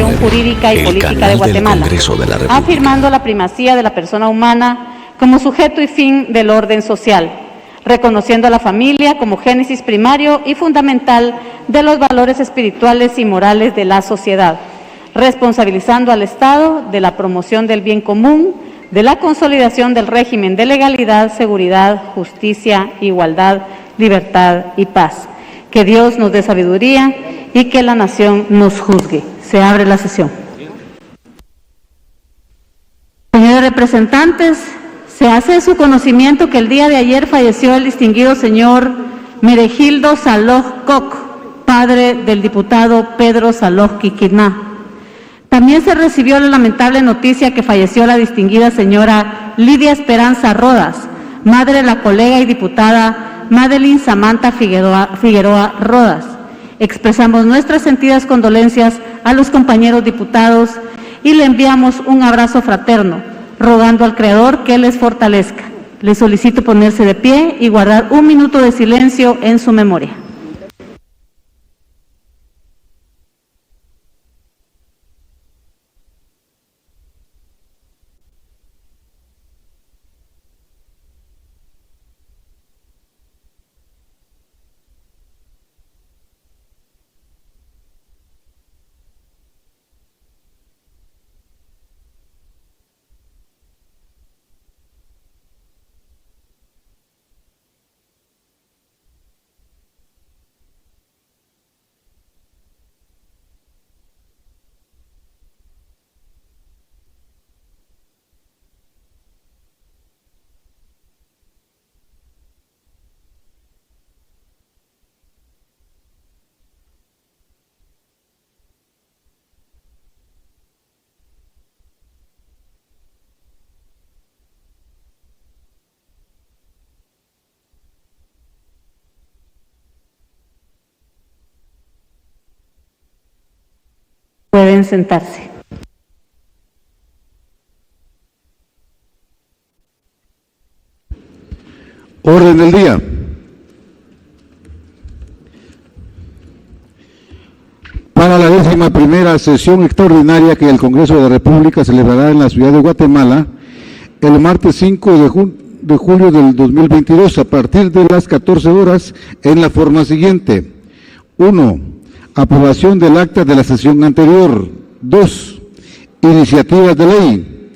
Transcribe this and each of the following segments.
organización jurídica y política de Guatemala, afirmando la primacía de la persona humana como sujeto y fin del orden social, reconociendo a la familia como génesis primario y fundamental de los valores espirituales y morales de la sociedad, responsabilizando al Estado de la promoción del bien común, de la consolidación del régimen de legalidad, seguridad, justicia, igualdad, libertad y paz. Que Dios nos dé sabiduría y que la nación nos juzgue. Se abre la sesión. Señores representantes, se hace de su conocimiento que el día de ayer falleció el distinguido señor Meregildo Saloj Koch, padre del diputado Pedro Saloj Quiquiná. También se recibió la lamentable noticia que falleció la distinguida señora Lidia Esperanza Rodas, madre de la colega y diputada Madeline Samantha Figueroa Rodas. Expresamos nuestras sentidas condolencias a los compañeros diputados y le enviamos un abrazo fraterno, rogando al Creador que les fortalezca. Les solicito ponerse de pie y guardar un minuto de silencio en su memoria. Pueden sentarse. Orden del día. Para la 11ª sesión extraordinaria que el Congreso de la República celebrará en la ciudad de Guatemala el martes 5 de julio del 2022 a partir de las 14 horas en la forma siguiente. 1. Aprobación del acta de la sesión anterior. 2. Iniciativas de ley.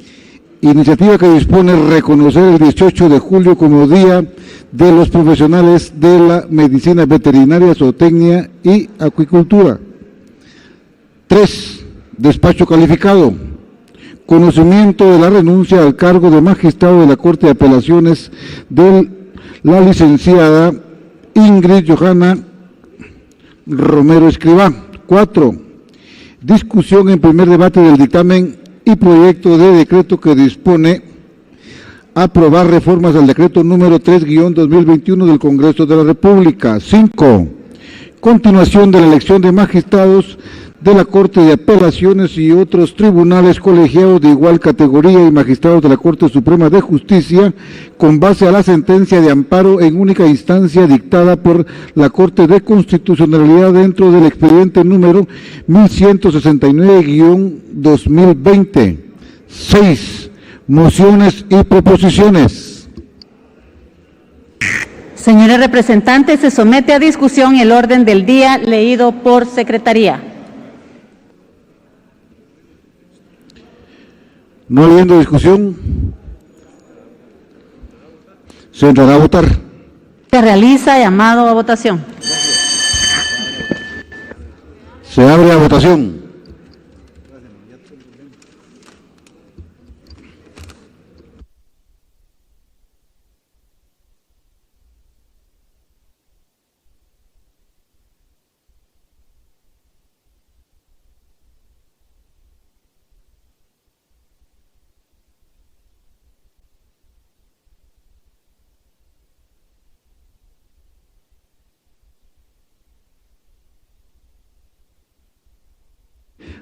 Iniciativa que dispone reconocer el 18 de julio como Día de los Profesionales de la Medicina Veterinaria, Zootecnia y Acuicultura. 3. Despacho calificado. Conocimiento de la renuncia al cargo de magistrado de la Corte de Apelaciones de la licenciada Ingrid Johanna Romero Escrivá. 4. Discusión en primer debate del dictamen y proyecto de decreto que dispone aprobar reformas al decreto número 3/2021 del Congreso de la República. 5. Continuación de la elección de magistrados de la Corte de Apelaciones y otros tribunales colegiados de igual categoría y magistrados de la Corte Suprema de Justicia con base a la sentencia de amparo en única instancia dictada por la Corte de Constitucionalidad dentro del expediente número 1169-2020. 6. Mociones y proposiciones. Señores representantes, se somete a discusión el orden del día leído por Secretaría. No habiendo discusión, se entrará a votar. Se realiza llamado a votación. Se abre la votación.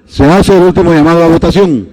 Se hace el último llamado a votación.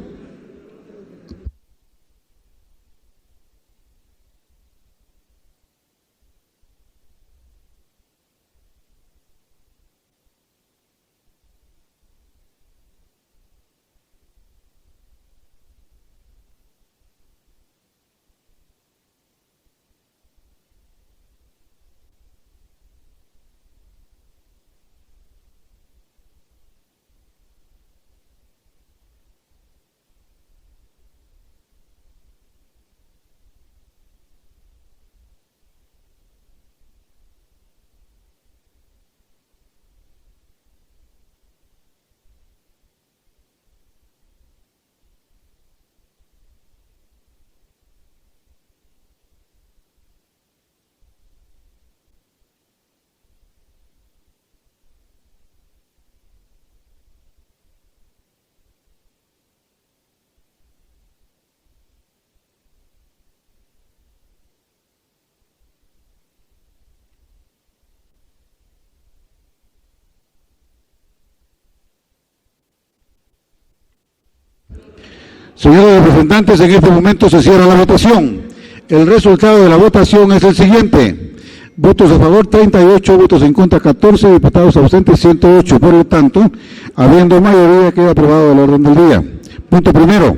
Señores representantes, en este momento se cierra la votación. El resultado de la votación es el siguiente. Votos a favor 38, votos en contra 14, diputados ausentes 108. Por lo tanto, habiendo mayoría, queda aprobado el orden del día. Punto primero,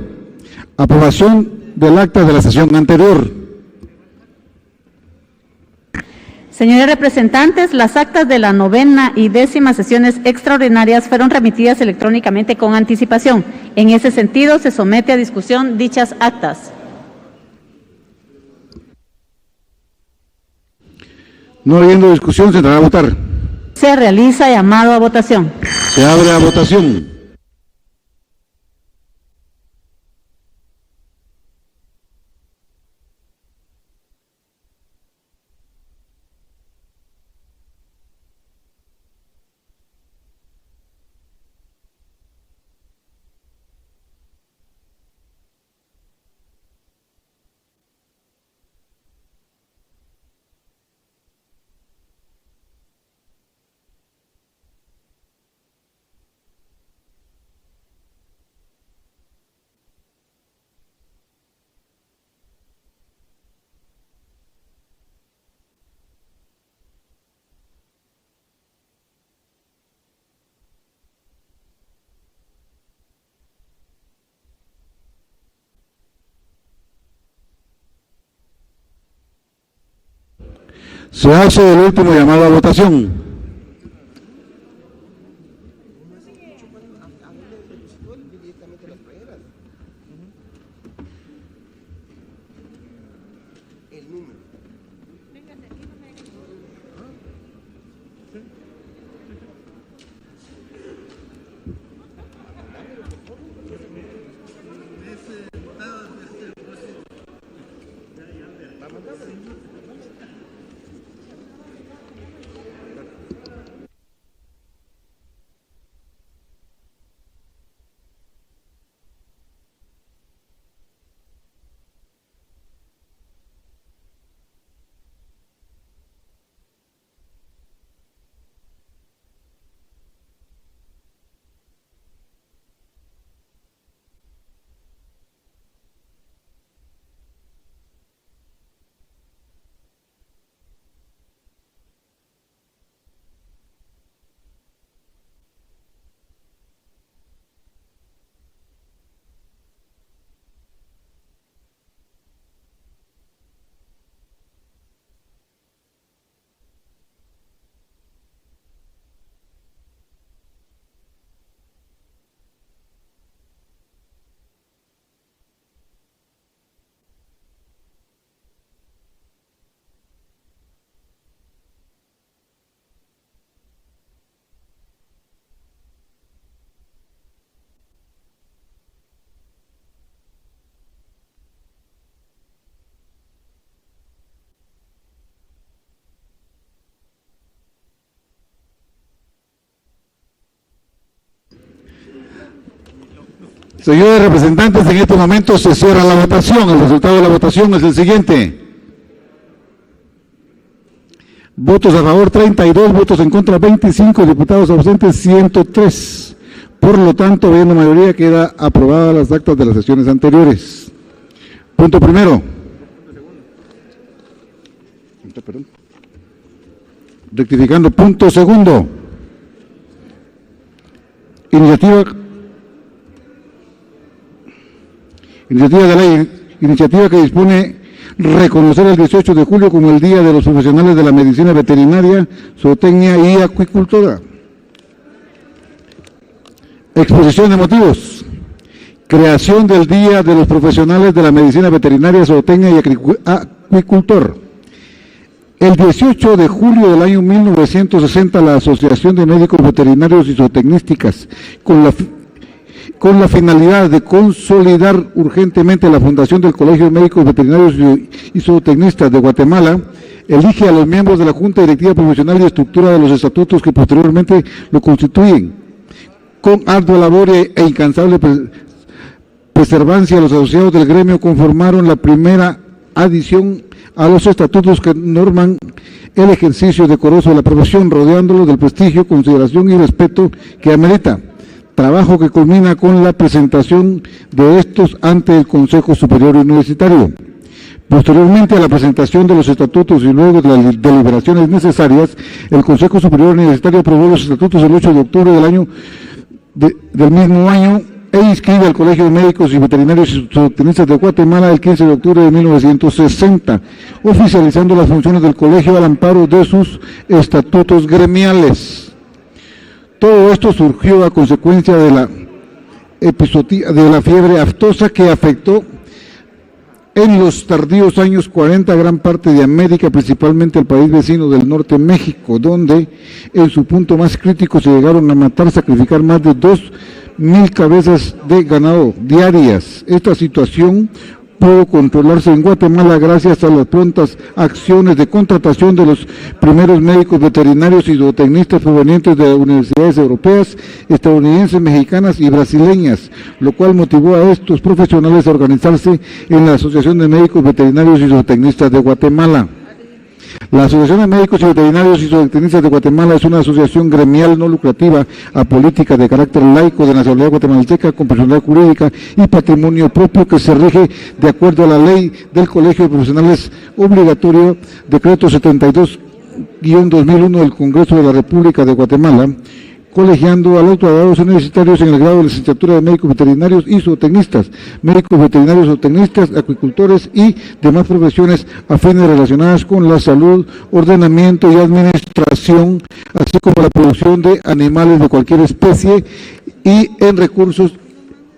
aprobación del acta de la sesión anterior. Señores representantes, las actas de la 9ª y 10ª sesiones extraordinarias fueron remitidas electrónicamente con anticipación. En ese sentido, se somete a discusión dichas actas. No habiendo discusión, se entrará a votar. Se realiza llamado a votación. Se abre la votación. Se hace el último llamado a votación. Señores representantes, en este momento se cierra la votación. El resultado de la votación es el siguiente. Votos a favor 32, votos en contra 25, diputados ausentes 103. Por lo tanto, habiendo mayoría, queda aprobadas las actas de las sesiones anteriores. Punto primero. Rectificando, punto segundo. Iniciativa de ley, iniciativa que dispone reconocer el 18 de julio como el Día de los Profesionales de la Medicina Veterinaria, Zootecnia y Acuicultura. Exposición de motivos. Creación del Día de los Profesionales de la Medicina Veterinaria, Zootecnia y Acuicultor. El 18 de julio del año 1960, la Asociación de Médicos Veterinarios y Zootecnistas, con la finalidad de consolidar urgentemente la fundación del Colegio de Médicos Veterinarios y Zootecnistas de Guatemala, elige a los miembros de la Junta Directiva Profesional y estructura de los estatutos que posteriormente lo constituyen. Con ardua labor e incansable perseverancia, los asociados del gremio conformaron la primera adición a los estatutos que norman el ejercicio decoroso de la profesión, rodeándolo del prestigio, consideración y respeto que amerita. trabajo que culmina con la presentación de estos ante el Consejo Superior Universitario. Posteriormente a la presentación de los estatutos y luego de las deliberaciones necesarias, el Consejo Superior Universitario aprobó los estatutos el 8 de octubre del mismo año e inscribe al Colegio de Médicos y Veterinarios y Zootecnistas de Guatemala el 15 de octubre de 1960, oficializando las funciones del colegio al amparo de sus estatutos gremiales. Todo esto surgió a consecuencia de la fiebre aftosa que afectó en los tardíos años 40 gran parte de América, principalmente el país vecino del norte, México, donde en su punto más crítico se llegaron a matar, sacrificar más de 2.000 cabezas de ganado diarias. Esta situación pudo controlarse en Guatemala gracias a las prontas acciones de contratación de los primeros médicos veterinarios y zootecnistas provenientes de universidades europeas, estadounidenses, mexicanas y brasileñas, lo cual motivó a estos profesionales a organizarse en la Asociación de Médicos Veterinarios y Zootecnistas de Guatemala. La Asociación de Médicos y Veterinarios y Zootecnistas de Guatemala es una asociación gremial no lucrativa, apolítica, de carácter laico, de nacionalidad guatemalteca, con personalidad jurídica y patrimonio propio, que se rige de acuerdo a la ley del Colegio de Profesionales obligatorio, decreto 72-2001 del Congreso de la República de Guatemala, colegiando a los graduados universitarios en el grado de licenciatura de médicos veterinarios y zootecnistas, médicos veterinarios, zootecnistas, acuicultores y demás profesiones afines relacionadas con la salud, ordenamiento y administración, así como la producción de animales de cualquier especie y en recursos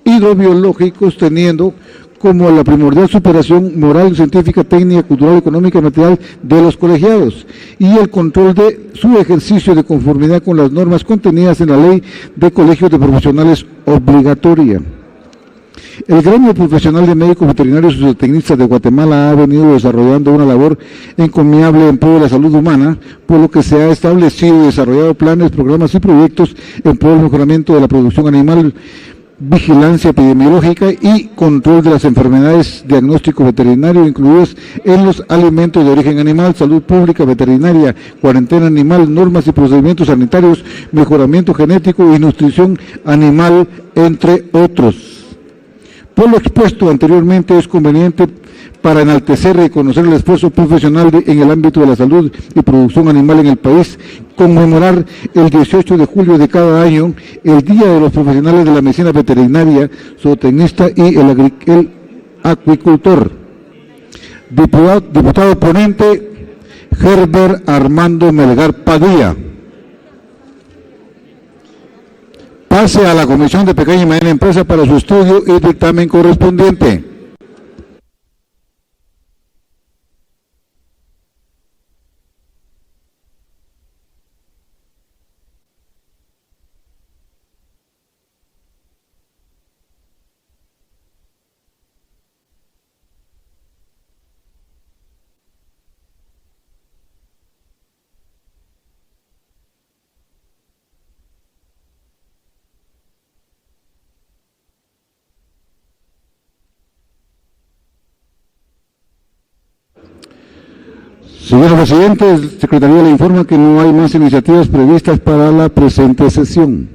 hidrobiológicos, teniendo como la primordial superación moral, científica, técnica, cultural, económica y material de los colegiados, y el control de su ejercicio de conformidad con las normas contenidas en la Ley de Colegios de Profesionales obligatoria. El gremio profesional de médicos veterinarios y zootecnistas de Guatemala ha venido desarrollando una labor encomiable en pro de la salud humana, por lo que se ha establecido y desarrollado planes, programas y proyectos en pro del mejoramiento de la producción animal, vigilancia epidemiológica y control de las enfermedades, diagnóstico veterinario incluidos en los alimentos de origen animal, salud pública veterinaria, cuarentena animal, normas y procedimientos sanitarios, mejoramiento genético y nutrición animal, entre otros. Por lo expuesto anteriormente, es conveniente, para enaltecer y reconocer el esfuerzo profesional en el ámbito de la salud y producción animal en el país, conmemorar el 18 de julio de cada año el Día de los Profesionales de la Medicina Veterinaria, Zootecnista y el Acuicultor. Diputado ponente, Herbert Armando Melgar Padilla. Pase a la Comisión de Pequeña y Mediana Empresa para su estudio y dictamen correspondiente. Señor presidente, el secretario le informa que no hay más iniciativas previstas para la presente sesión.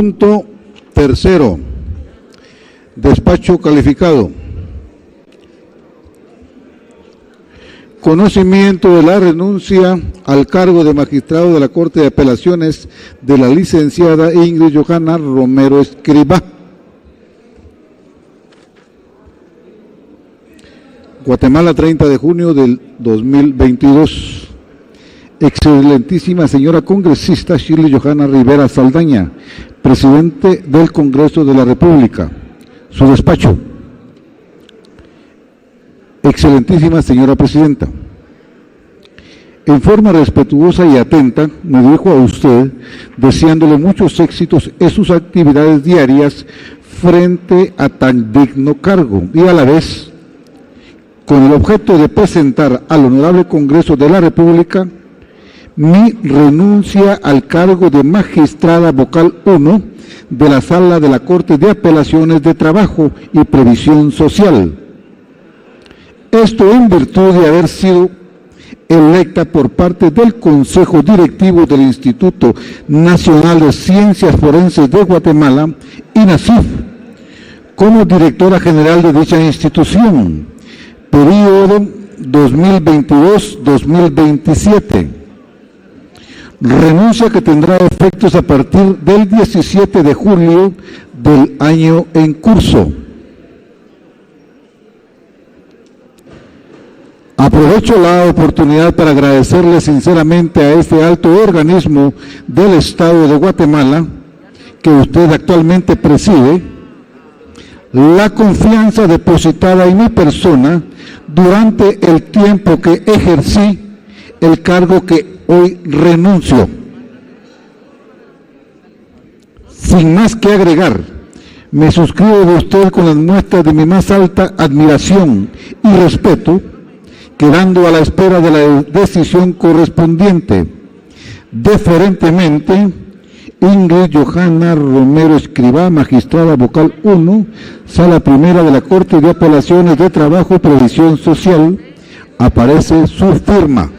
Punto tercero. Despacho calificado. Conocimiento de la renuncia al cargo de magistrado de la Corte de Apelaciones de la licenciada Ingrid Johanna Romero Escrivá. Guatemala, 30 de junio del 2022. Excelentísima señora congresista Shirley Johanna Rivera Saldaña, presidente del Congreso de la República. Su despacho. Excelentísima señora presidenta, en forma respetuosa y atenta me dirijo a usted deseándole muchos éxitos en sus actividades diarias frente a tan digno cargo y a la vez con el objeto de presentar al Honorable Congreso de la República mi renuncia al cargo de magistrada vocal 1 de la Sala de la Corte de Apelaciones de Trabajo y Previsión Social. Esto en virtud de haber sido electa por parte del Consejo Directivo del Instituto Nacional de Ciencias Forenses de Guatemala, INACIF, como directora general de dicha institución, periodo 2022-2027. Renuncia que tendrá efectos a partir del 17 de julio del año en curso. Aprovecho la oportunidad para agradecerle sinceramente a este alto organismo del Estado de Guatemala, que usted actualmente preside, la confianza depositada en mi persona durante el tiempo que ejercí el cargo que hoy renuncio. Sin más que agregar, me suscribo de usted con las muestras de mi más alta admiración y respeto, quedando a la espera de la decisión correspondiente. Deferentemente, Ingrid Johanna Romero Escrivá, magistrada vocal 1, Sala Primera de la Corte de Apelaciones de Trabajo y Previsión Social. Aparece su firma.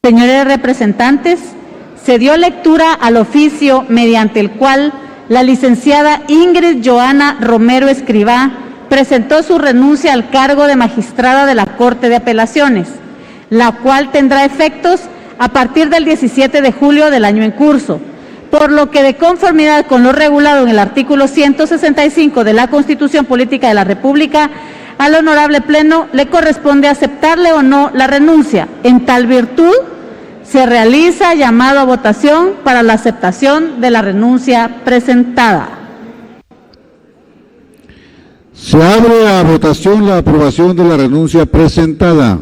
Señores representantes, se dio lectura al oficio mediante el cual la licenciada Ingrid Johanna Romero Escrivá presentó su renuncia al cargo de magistrada de la Corte de Apelaciones, la cual tendrá efectos a partir del 17 de julio del año en curso, por lo que de conformidad con lo regulado en el artículo 165 de la Constitución Política de la República, al honorable Pleno le corresponde aceptarle o no la renuncia. En tal virtud, se realiza llamado a votación para la aceptación de la renuncia presentada. Se abre a votación la aprobación de la renuncia presentada.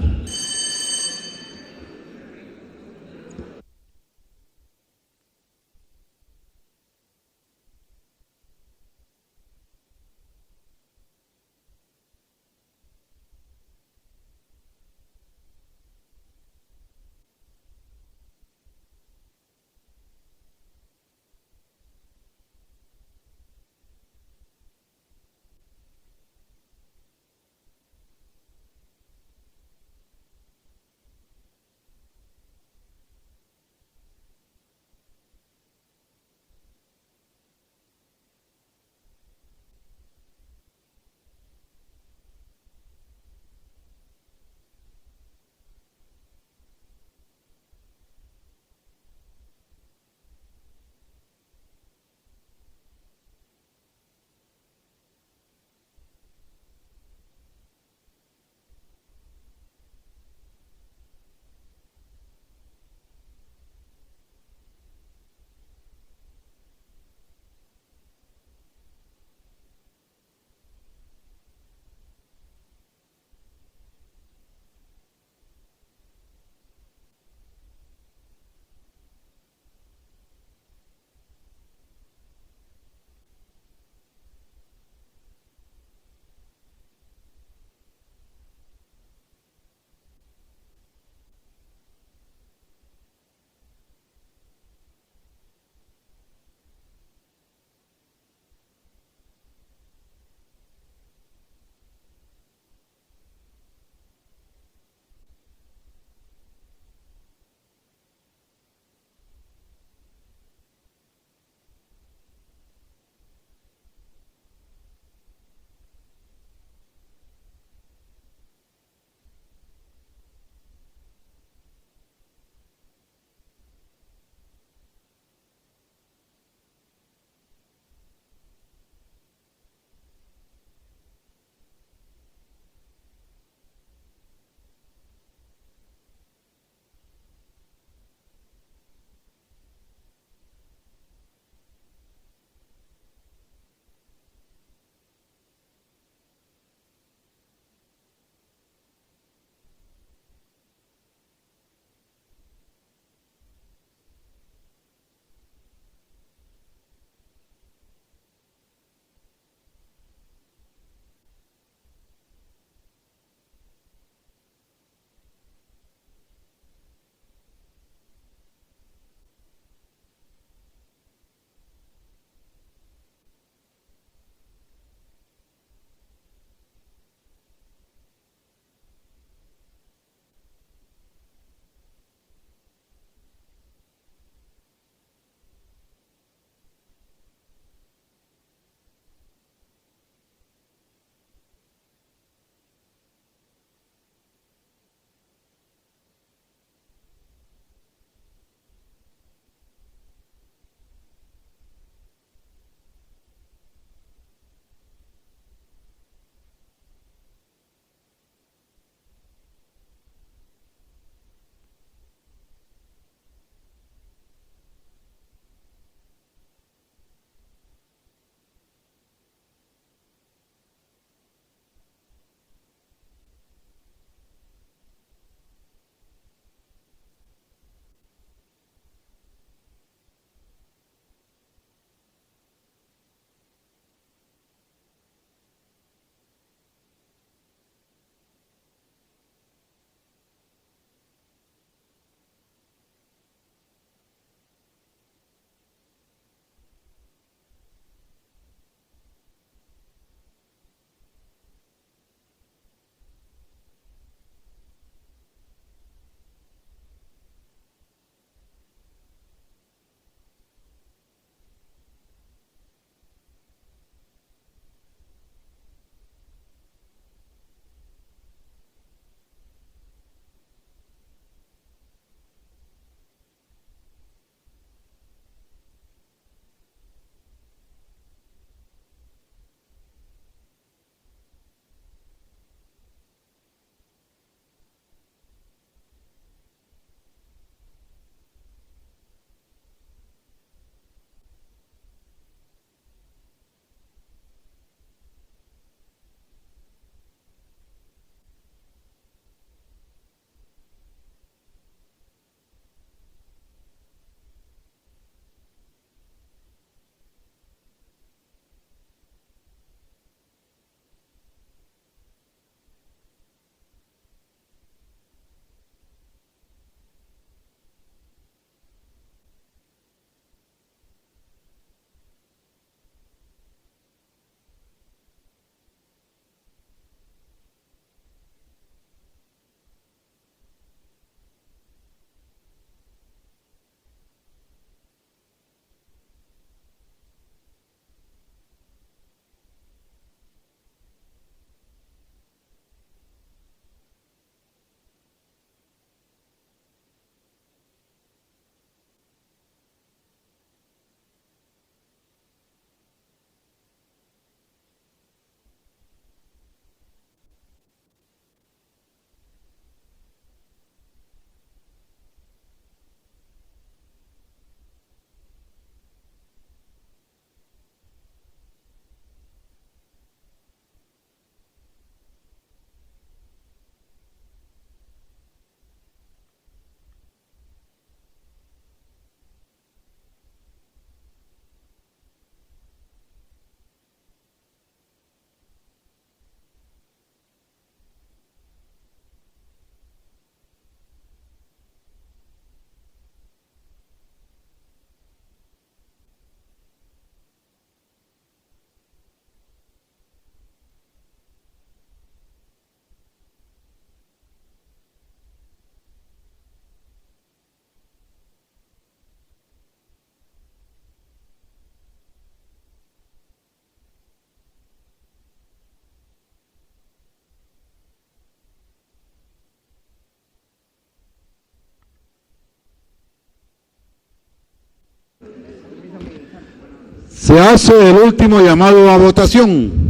Se hace el último llamado a votación.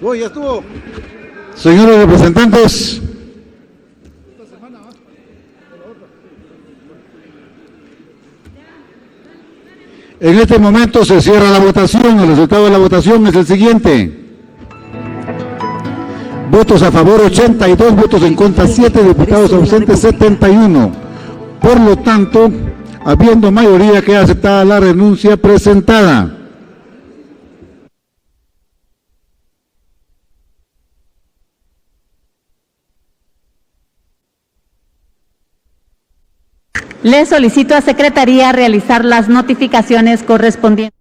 Oh, ya estuvo. Señores representantes, en este momento se cierra la votación. El resultado de la votación es el siguiente. Votos a favor 82, votos en contra 7, diputados ausentes 71. Por lo tanto, habiendo mayoría, queda aceptada la renuncia presentada. Le solicito a Secretaría realizar las notificaciones correspondientes.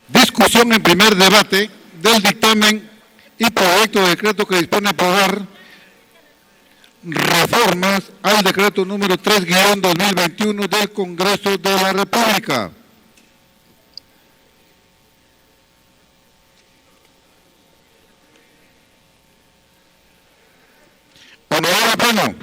Discusión en primer debate del dictamen y proyecto de decreto que dispone a aprobar reformas al decreto número 3-2021 del Congreso de la República. Honorable Pleno,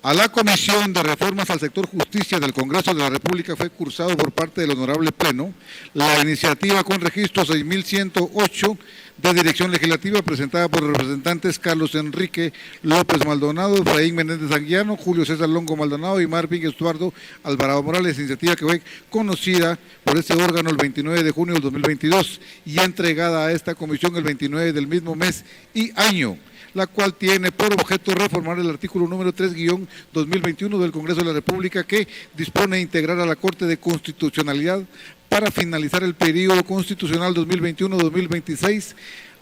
a la Comisión de Reformas al Sector Justicia del Congreso de la República fue cursado por parte del Honorable Pleno la iniciativa con registro 6108 de Dirección Legislativa presentada por los representantes Carlos Enrique López Maldonado, Efraín Menéndez Anguiano, Julio César Longo Maldonado y Marvin Estuardo Alvarado Morales, iniciativa que fue conocida por este órgano el 29 de junio del 2022 y entregada a esta comisión el 29 del mismo mes y año, la cual tiene por objeto reformar el artículo número 3-2021 del Congreso de la República que dispone de integrar a la Corte de Constitucionalidad para finalizar el periodo constitucional 2021-2026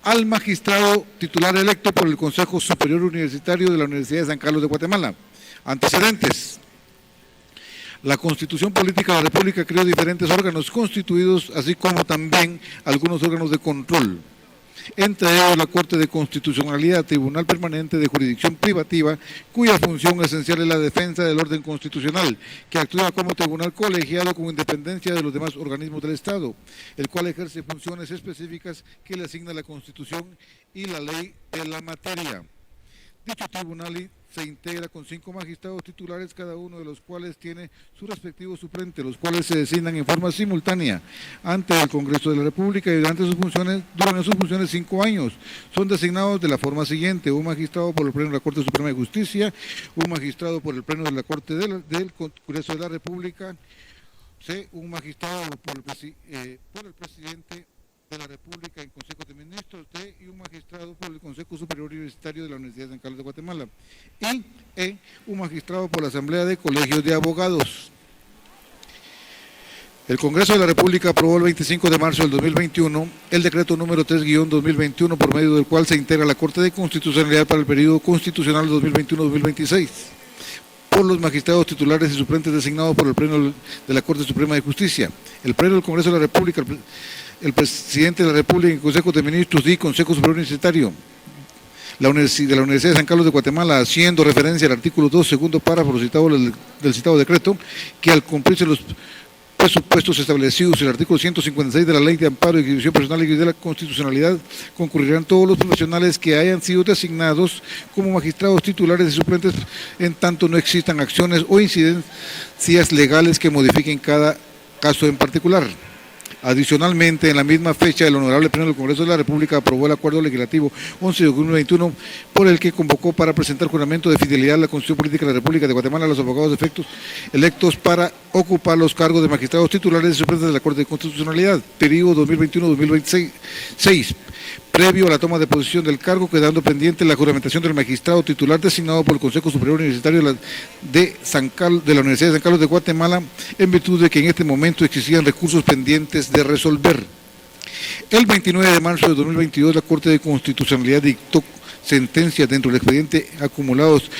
al magistrado titular electo por el Consejo Superior Universitario de la Universidad de San Carlos de Guatemala. Antecedentes. La Constitución Política de la República creó diferentes órganos constituidos, así como también algunos órganos de control. Entre ellos la Corte de Constitucionalidad, Tribunal Permanente de Jurisdicción Privativa, cuya función esencial es la defensa del orden constitucional, que actúa como tribunal colegiado con independencia de los demás organismos del Estado, el cual ejerce funciones específicas que le asigna la Constitución y la ley de la materia. Dicho tribunal se integra con 5 magistrados titulares, cada uno de los cuales tiene su respectivo suplente, los cuales se designan en forma simultánea ante el Congreso de la República y durante sus funciones 5 años. Son designados de la forma siguiente: un magistrado por el Pleno de la Corte Suprema de Justicia, un magistrado por el Pleno de la Corte del Congreso de la República, un magistrado por el presidente de la República en Consejo de Ministros, y un magistrado por el Consejo Superior Universitario de la Universidad de San Carlos de Guatemala, y un magistrado por la Asamblea de Colegios de Abogados. El Congreso de la República aprobó el 25 de marzo del 2021 el decreto número 3-2021, por medio del cual se integra la Corte de Constitucionalidad para el periodo constitucional 2021-2026. por los magistrados titulares y suplentes designados por el Pleno de la Corte Suprema de Justicia, el Pleno del Congreso de la República, el Presidente de la República, el Consejo de Ministros y Consejo Superior Universitario de la Universidad de San Carlos de Guatemala, haciendo referencia al artículo 2, segundo párrafo del citado decreto, que al cumplirse los presupuestos establecidos en el artículo 156 de la Ley de Amparo y Ejecución Personal y de la Constitucionalidad, concurrirán todos los profesionales que hayan sido designados como magistrados titulares y suplentes, en tanto no existan acciones o incidencias legales que modifiquen cada caso en particular. Adicionalmente, en la misma fecha, el Honorable Pleno del Congreso de la República aprobó el Acuerdo Legislativo 11 de junio 2021, por el que convocó para presentar juramento de fidelidad a la Constitución Política de la República de Guatemala a los abogados electos para ocupar los cargos de magistrados titulares y suplentes de la Corte de Constitucionalidad, periodo 2021-2026, previo a la toma de posesión del cargo, quedando pendiente la juramentación del magistrado titular designado por el Consejo Superior Universitario de la Universidad de San Carlos de Guatemala, en virtud de que en este momento existían recursos pendientes de resolver. El 29 de marzo de 2022, la Corte de Constitucionalidad dictó sentencias dentro del expediente acumulados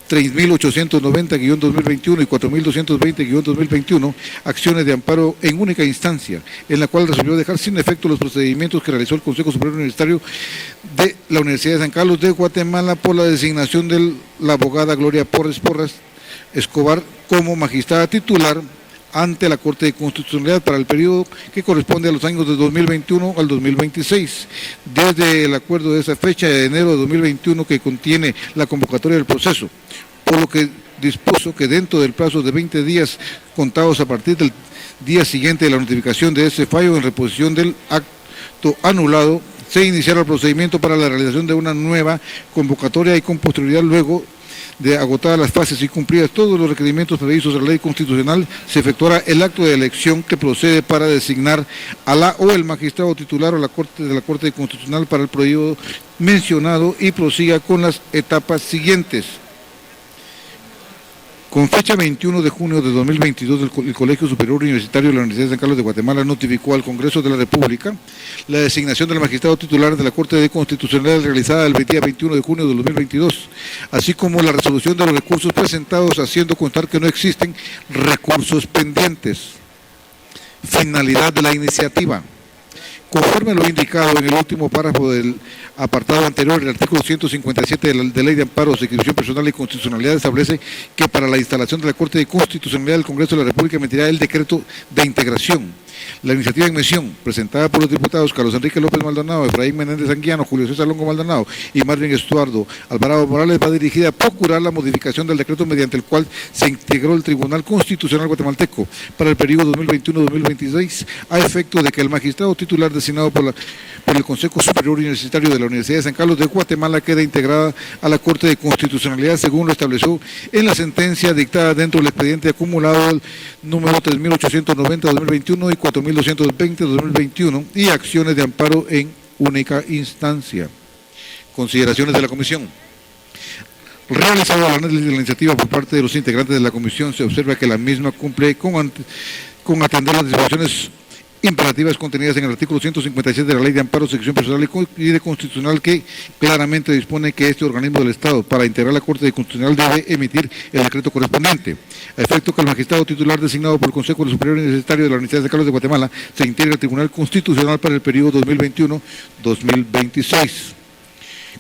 3.890-2021 y 4.220-2021, acciones de amparo en única instancia, en la cual resolvió dejar sin efecto los procedimientos que realizó el Consejo Superior Universitario de la Universidad de San Carlos de Guatemala por la designación de la abogada Gloria Porras Escobar como magistrada titular ante la Corte de Constitucionalidad para el periodo que corresponde a los años de 2021 al 2026, desde el acuerdo de esa fecha de enero de 2021 que contiene la convocatoria del proceso, por lo que dispuso que dentro del plazo de 20 días contados a partir del día siguiente de la notificación de ese fallo en reposición del acto anulado, se iniciara el procedimiento para la realización de una nueva convocatoria y con posterioridad, luego de agotadas las fases y cumplidas todos los requerimientos previstos en la ley constitucional, se efectuará el acto de elección que procede para designar a la o el magistrado titular o la Corte Constitucional para el periodo mencionado y prosiga con las etapas siguientes. Con fecha 21 de junio de 2022, el Colegio Superior Universitario de la Universidad de San Carlos de Guatemala notificó al Congreso de la República la designación del magistrado titular de la Corte de Constitucionalidad realizada el día 21 de junio de 2022, así como la resolución de los recursos presentados, haciendo constar que no existen recursos pendientes. Finalidad de la iniciativa. Conforme lo indicado en el último párrafo del apartado anterior, el artículo 157 de la Ley de Amparos, Ejecución Personal y Constitucionalidad establece que para la instalación de la Corte de Constitucionalidad del Congreso de la República emitirá el decreto de integración. La iniciativa en mención, presentada por los diputados Carlos Enrique López Maldonado, Efraín Menéndez Anguiano, Julio César Longo Maldonado y Marvin Estuardo Alvarado Morales, va dirigida a procurar la modificación del decreto mediante el cual se integró el Tribunal Constitucional Guatemalteco para el periodo 2021-2026, a efecto de que el magistrado titular designado por el Consejo Superior Universitario de la Universidad de San Carlos de Guatemala quede integrada a la Corte de Constitucionalidad según lo estableció en la sentencia dictada dentro del expediente acumulado número 3890-2021 y 4220-2021 y acciones de amparo en única instancia. Consideraciones de la Comisión. Realizado el análisis de la iniciativa por parte de los integrantes de la Comisión, se observa que la misma cumple con atender las disposiciones imperativas contenidas en el artículo 157 de la Ley de Amparo, Sección Personal y de Constitucional, que claramente dispone que este organismo del Estado, para integrar la Corte de Constitucional, debe emitir el decreto correspondiente, a efecto que el magistrado titular designado por el Consejo Superior Universitario de la Universidad de San Carlos de Guatemala se integre al Tribunal Constitucional para el periodo 2021-2026.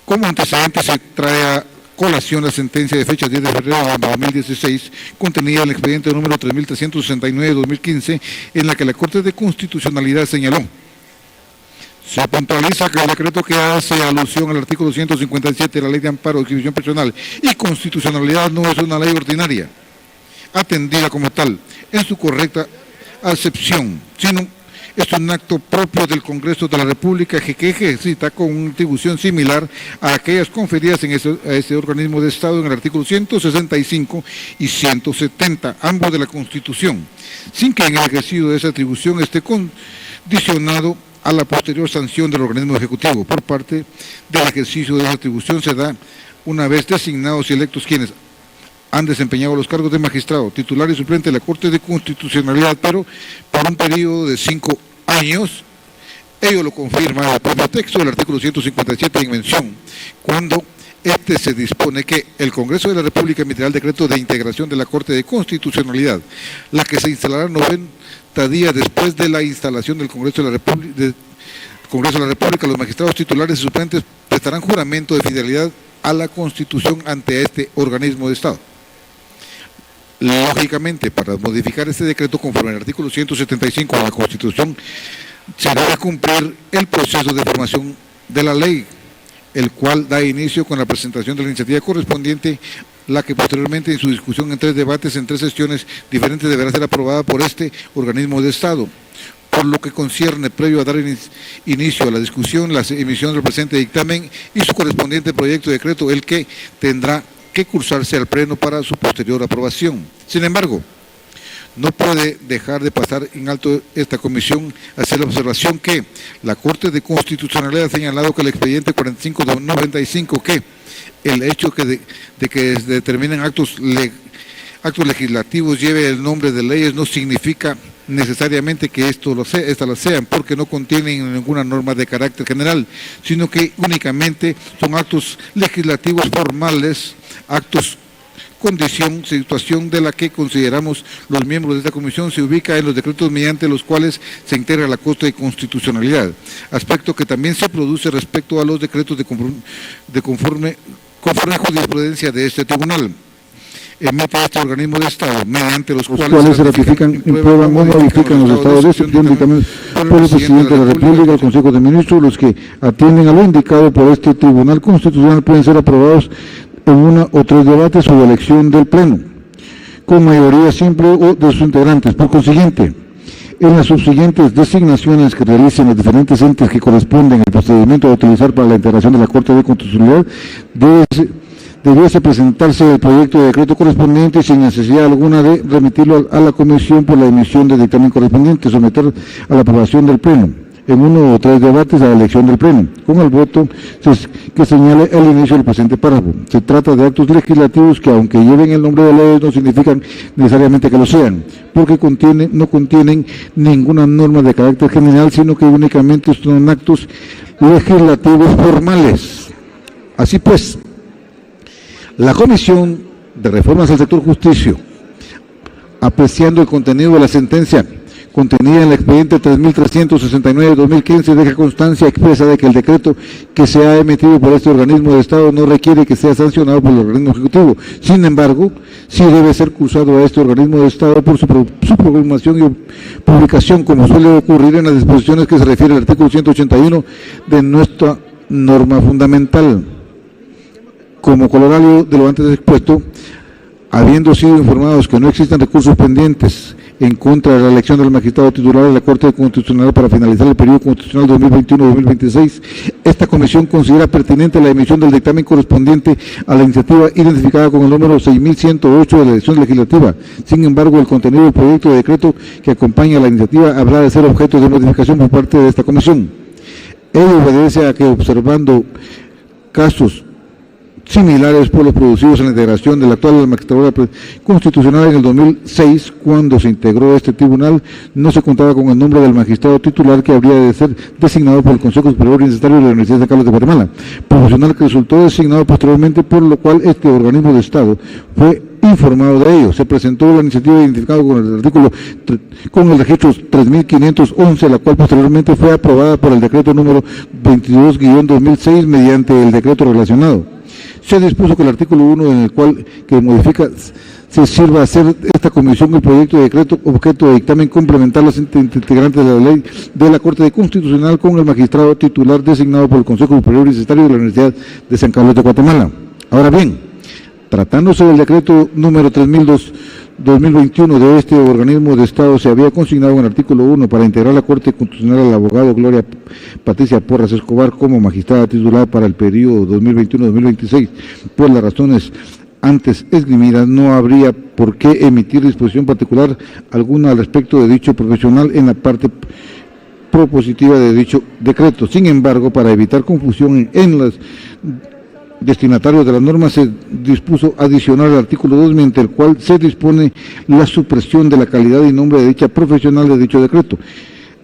Como antecedente se trae a colación la sentencia de fecha 10 de febrero de 2016, contenida en el expediente número 3369 de 2015, en la que la Corte de Constitucionalidad señaló: se puntualiza que el decreto que hace alusión al artículo 157 de la Ley de Amparo, Ejecución Personal y Constitucionalidad no es una ley ordinaria, atendida como tal, en su correcta acepción, sino es un acto propio del Congreso de la República que ejercita con una atribución similar a aquellas conferidas a ese organismo de Estado en el artículo 165 y 170, ambos de la Constitución, sin que en el ejercicio de esa atribución esté condicionado a la posterior sanción del organismo ejecutivo. Por parte del ejercicio de esa atribución se da una vez designados y electos quienes han desempeñado los cargos de magistrado, titular y suplente de la Corte de Constitucionalidad, pero por un periodo de 5 años. Ello lo confirma el propio texto del artículo 157 en mención, cuando se dispone que el Congreso de la República emitirá el decreto de integración de la Corte de Constitucionalidad, la que se instalará 90 días después de la instalación del Congreso de la República. Los magistrados titulares y suplentes prestarán juramento de fidelidad a la Constitución ante este organismo de Estado. Lógicamente, para modificar este decreto conforme al artículo 175 de la Constitución, se debe cumplir el proceso de formación de la ley, el cual da inicio con la presentación de la iniciativa correspondiente, la que posteriormente en su discusión en 3 debates, en 3 sesiones diferentes, deberá ser aprobada por este organismo de Estado. Por lo que concierne, previo a dar inicio a la discusión, la emisión del presente dictamen y su correspondiente proyecto de decreto, el que tendrá que cursarse al Pleno para su posterior aprobación. Sin embargo, no puede dejar de pasar en alto esta comisión hacer la observación que la Corte de Constitucionalidad ha señalado que el expediente 4595, que el hecho de que se determinen actos legislativos lleve el nombre de leyes no significa necesariamente que estas lo sean, porque no contienen ninguna norma de carácter general, sino que únicamente son actos legislativos formales, actos condición, situación de la que consideramos los miembros de esta comisión se ubica en los decretos mediante los cuales se integra la Corte de Constitucionalidad, aspecto que también se produce respecto a los decretos conforme jurisprudencia de este tribunal. Emite este organismo de Estado, mediante los cuales se ratifican, imprueban o modifican los estados de excepción dictaminados por el Presidente de la República, el Consejo de Ministros. Los que atienden a lo indicado por este Tribunal Constitucional pueden ser aprobados en 1 o 3 debates o elección del Pleno, con mayoría simple o de sus integrantes. Por consiguiente, en las subsiguientes designaciones que realicen los diferentes entes que corresponden al procedimiento a utilizar para la integración de la Corte de Constitucionalidad, debiese presentarse el proyecto de decreto correspondiente sin necesidad alguna de remitirlo a la Comisión por la emisión del dictamen correspondiente, someter a la aprobación del Pleno. en uno o tres debates a la elección del Pleno, con el voto que señale el inicio del presente párrafo. Se trata de actos legislativos que, aunque lleven el nombre de leyes, no significan necesariamente que lo sean, porque no contienen ninguna norma de carácter general, sino que únicamente son actos legislativos formales. Así pues, la Comisión de Reformas al Sector Justicia, apreciando el contenido de la sentencia contenida en el expediente 3369 de 2015, deja constancia expresa de que el decreto que se ha emitido por este organismo de Estado no requiere que sea sancionado por el organismo ejecutivo. Sin embargo, sí debe ser cursado a este organismo de Estado por su programación y publicación, como suele ocurrir en las disposiciones que se refiere al artículo 181 de nuestra norma fundamental. Como corolario de lo antes expuesto, habiendo sido informados que no existen recursos pendientes en contra de la elección del magistrado titular de la Corte Constitucional para finalizar el periodo constitucional 2021-2026, esta comisión considera pertinente la emisión del dictamen correspondiente a la iniciativa identificada con el número 6108 de la elección legislativa. Sin embargo, el contenido del proyecto de decreto que acompaña a la iniciativa habrá de ser objeto de modificación por parte de esta comisión. Ello obedece a que, observando casos similares por los producidos en la integración de la actual magistratura constitucional en el 2006, cuando se integró este tribunal, no se contaba con el nombre del magistrado titular que habría de ser designado por el Consejo Superior Universitario de la Universidad de San Carlos de Guatemala, profesional que resultó designado posteriormente, por lo cual este organismo de Estado fue informado de ello. Se presentó la iniciativa identificada con el registro 3511, la cual posteriormente fue aprobada por el decreto número 22-2006 mediante el decreto relacionado. Se dispuso que el artículo 1, en el cual que modifica, se sirva a hacer esta comisión el proyecto de decreto objeto de dictamen complementar los integrantes de la ley de la Corte Constitucional con el magistrado titular designado por el Consejo Superior Universitario de la Universidad de San Carlos de Guatemala. Ahora bien, tratándose del decreto número 3002-2021 de este organismo de Estado, se había consignado en el artículo 1 para integrar la Corte Constitucional al abogado Gloria Patricia Porras Escobar como magistrada titular para el periodo 2021-2026. Por las razones antes esgrimidas, no habría por qué emitir disposición particular alguna al respecto de dicho profesional en la parte propositiva de dicho decreto. Sin embargo, para evitar confusión en las destinatarios de las normas, se dispuso adicionar el artículo 2, mediante el cual se dispone la supresión de la calidad y nombre de dicha profesional de dicho decreto,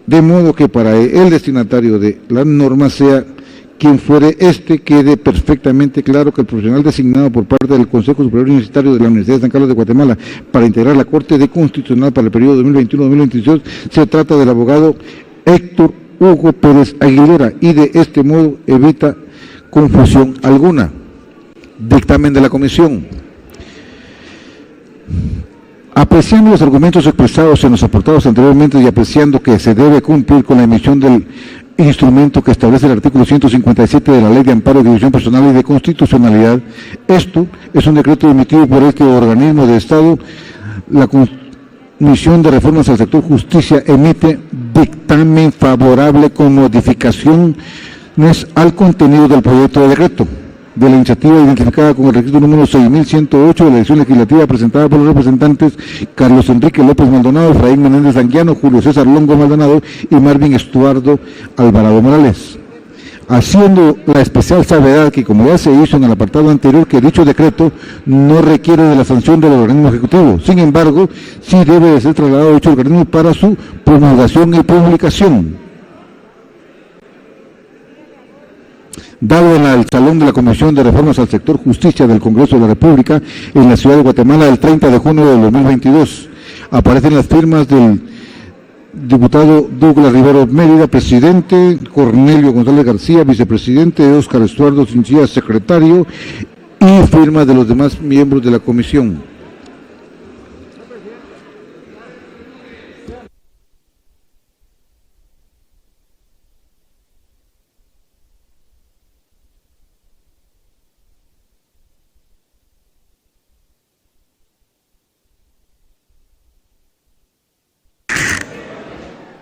de modo que para el destinatario de las normas, sea quien fuere quede perfectamente claro que el profesional designado por parte del Consejo Superior Universitario de la Universidad de San Carlos de Guatemala para integrar la Corte Constitucional para el periodo 2021-2022 se trata del abogado Héctor Hugo Pérez Aguilera, y de este modo evita confusión alguna. Dictamen de la comisión. Apreciando los argumentos expresados en los apartados anteriormente y apreciando que se debe cumplir con la emisión del instrumento que establece el artículo 157 de la Ley de Amparo de División Personal y de Constitucionalidad, esto es un decreto emitido por este organismo de Estado. La Comisión de Reformas al Sector Justicia emite dictamen favorable con modificaciones al contenido del proyecto de decreto de la iniciativa identificada con el registro número 6108 de la elección legislativa, presentada por los representantes Carlos Enrique López Maldonado, Efraín Menéndez Anguiano, Julio César Longo Maldonado y Marvin Estuardo Alvarado Morales, haciendo la especial salvedad que, como ya se hizo en el apartado anterior, que dicho decreto no requiere de la sanción del organismo ejecutivo. Sin embargo, sí debe de ser trasladado a dicho organismo para su promulgación y publicación. Dado en el Salón de la Comisión de Reformas al Sector Justicia del Congreso de la República en la ciudad de Guatemala el 30 de junio de 2022. Aparecen las firmas del diputado Douglas Rivero Mérida, presidente; Cornelio González García, vicepresidente; Óscar Estuardo Chinchilla, secretario; y firmas de los demás miembros de la comisión.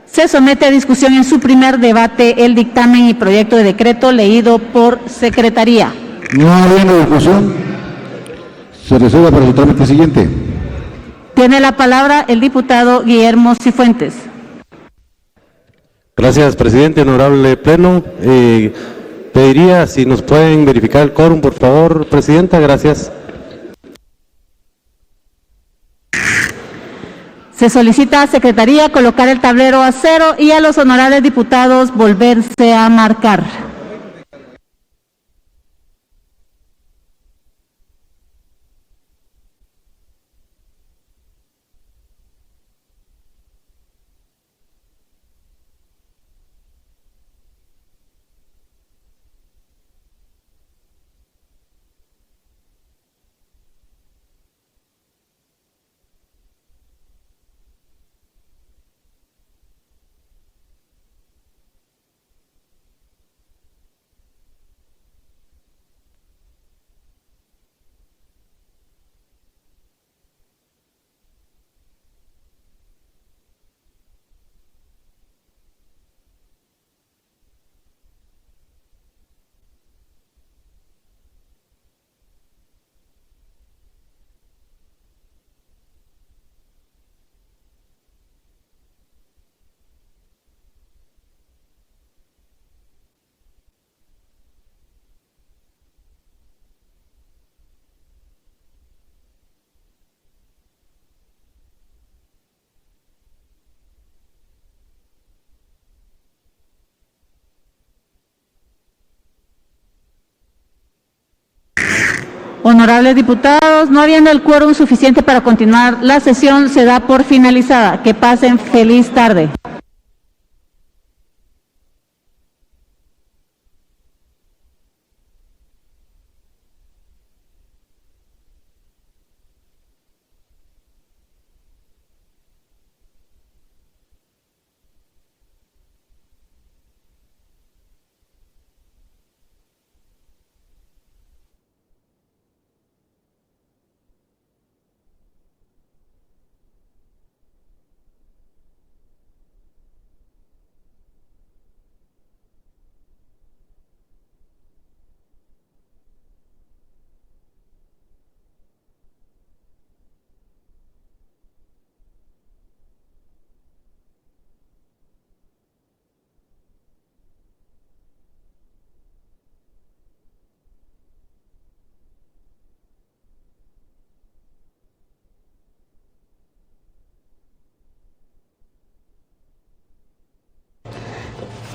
Se somete a discusión en su primer debate el dictamen y proyecto de decreto leído por Secretaría. No habiendo discusión, se reserva para su trámite siguiente. Tiene la palabra el diputado Guillermo Cifuentes. Gracias, presidente. Honorable Pleno. Pediría si nos pueden verificar el quórum, por favor, presidenta. Gracias. Se solicita a Secretaría colocar el tablero a cero y a los honorables diputados volverse a marcar. Honorables diputados, no habiendo el quórum suficiente para continuar la sesión, se da por finalizada. Que pasen feliz tarde.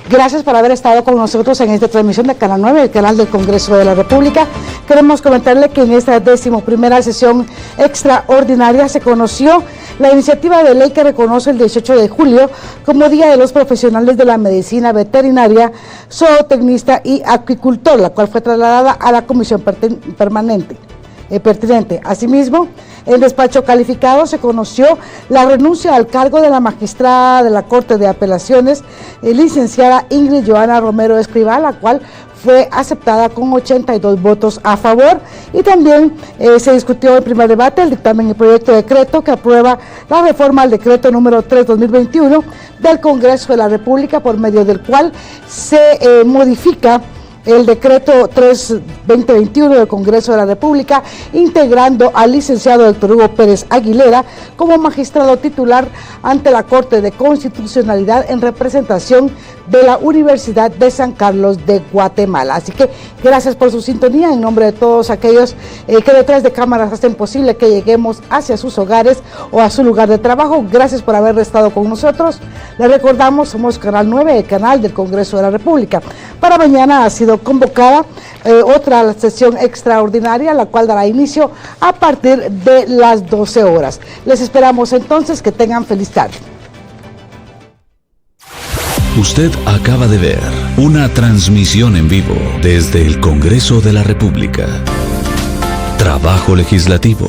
Gracias por haber estado con nosotros en esta transmisión de Canal 9, el canal del Congreso de la República. Queremos comentarle que en esta 11ª sesión extraordinaria se conoció la iniciativa de ley que reconoce el 18 de julio como Día de los Profesionales de la Medicina Veterinaria, Zootecnista y Acuicultor, la cual fue trasladada a la Comisión pertinente. Asimismo, en despacho calificado se conoció la renuncia al cargo de la magistrada de la Corte de Apelaciones, licenciada Ingrid Johanna Romero Escrivá, la cual fue aceptada con 82 votos a favor. Y también se discutió en primer debate el dictamen y proyecto de decreto que aprueba la reforma al decreto número 3/2021 del Congreso de la República, por medio del cual se modifica el decreto 3/2021 del Congreso de la República, integrando al licenciado Héctor Hugo Pérez Aguilera como magistrado titular ante la Corte de Constitucionalidad en representación de la Universidad de San Carlos de Guatemala. Así que gracias por su sintonía, en nombre de todos aquellos que detrás de cámaras hacen posible que lleguemos hacia sus hogares o a su lugar de trabajo. Gracias por haber estado con nosotros. Les recordamos, somos Canal 9, el canal del Congreso de la República. Para mañana ha sido convocada otra sesión extraordinaria, la cual dará inicio a partir de las 12 horas. Les esperamos entonces, que tengan feliz tarde. Usted acaba de ver una transmisión en vivo desde el Congreso de la República. Trabajo legislativo.